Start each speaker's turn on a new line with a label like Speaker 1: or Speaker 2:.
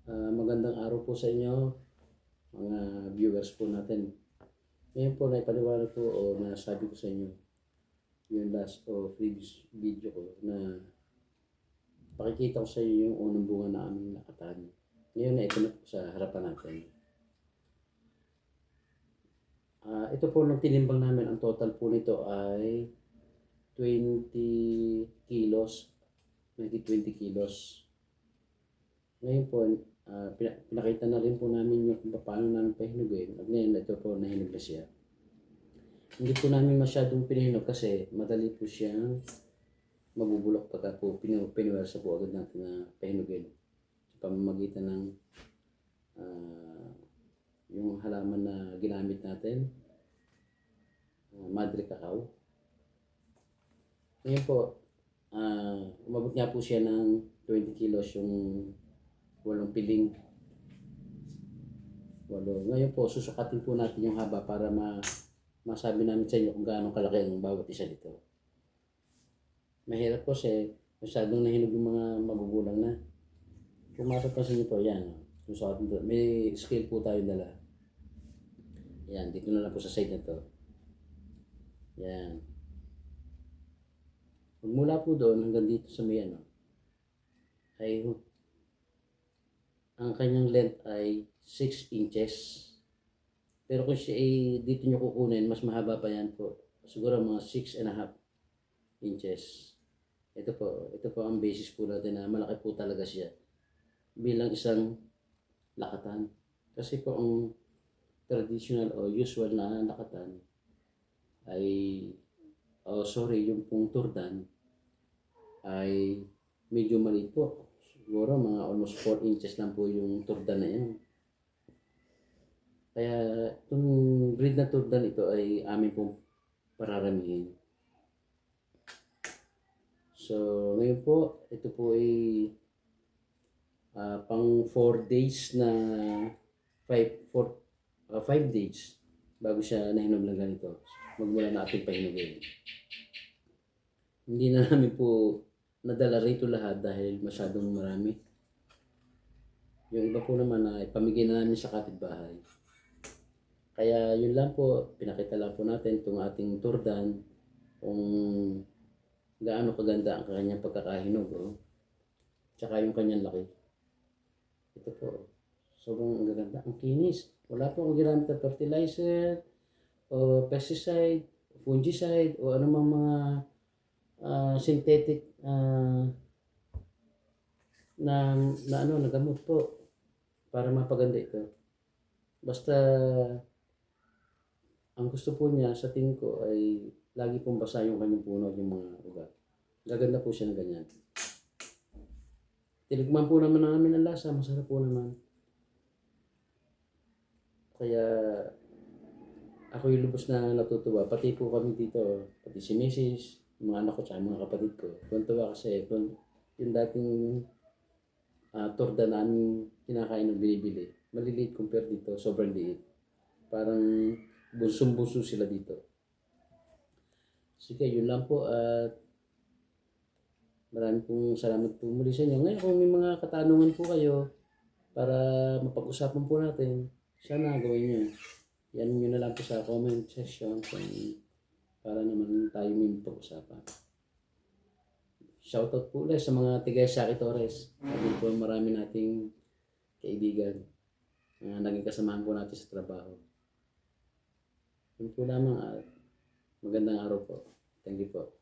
Speaker 1: Magandang araw po sa inyo, mga viewers po natin. Ngayon po, naipaliwanag ko o nasabi ko sa inyo yung last o previous video ko na pakikita ko sa inyo yung unang bunga na aming nakatan. Ngayon na ito na po sa harapan natin. Ito po nung tinimbang namin, ang total po nito ay 20 kilos, 20 kilos. Ngayon po, pinakita na rin po namin yung kung paano namin pahinugin. At ngayon, ito po, nahinog na siya. Hindi po namin masyadong pinahinog kasi madali po siyang mabubulok pagka po pinuwersa po agad natin na pahinugin. Sa pamamagitan ng yung halaman na ginamit natin, Madre Cacao. Ngayon po, umabot nga po siya ng 20 kilos yung 8 piling. 8. Ngayon po, susukatin po natin yung haba para masabi namin sa inyo kung gaano kalaki ang bawat isa dito. Mahirap po kasi masyadong nahinog yung mga magugulang na. Kung mapapansin niyo po, yan. Susukatin po. May scale po tayo dala. Yan, dito na lang po sa side na to. Yan. Mula po doon hanggang dito sa may ay ang kanyang length ay 6 inches. Pero kung siya dito nyo kukunin, mas mahaba pa yan po. Siguro mga 6.5 inches. Ito po ang basis po natin na malaki po talaga siya bilang isang lakatan. Kasi po ang traditional o usual na lakatan ay yung pong turdan ay medyo maliit po. Siguro mga almost 4 inches lang po yung turdan na yan. Kaya itong breed na turdan ito ay amin pong pararamihin. So ngayon po, ito po ay pang 4 days na 5 days bago siya nahinog ng ganito. Magmula na ating pahinugin. Hindi na namin po nadala rito lahat dahil masyadong marami. Yung iba po naman ay pamigay na namin sa kapitbahay. Kaya yun lang po, pinakita lang po natin itong ating turdan kung gaano kaganda ang kanyang pagkakahinog. Tsaka yung kanyang laki. Ito po. Sobrang gaganda. Ang kinis. Wala po akong ginamit na fertilizer o pesticide, fungicide o anumang mga synthetic na gamot po para mapaganda ito. Basta ang gusto po niya sa tingin ko ay lagi pong basa yung kanyang puno at yung mga ugat. Gaganda po siya ng ganyan. Tinikman po naman namin ang lasa, masarap po naman. Kaya ako yung lubos na natutuwa. Pati po kami dito, pati si Mrs., mga anak ko at mga kapatid ko. Tuwa kasi yung dating turda namin kinakain ng binibili. Maliliit compare dito, sobrang liit. Parang busong-buso sila dito. Sige, yun lang po at maraming pong salamat po muli sa inyo. Ngayon kung may mga katanungan po kayo para mapag-usapan po natin, sana gawin nyo. Yan nyo na lang po sa comment section para naman tayo may pag-usapan. Shoutout po ulit sa mga tigay Saki Torres. Sabi po marami nating kaibigan na naging kasamahan po natin sa trabaho. Yun po lamang at magandang araw po. Thank you po.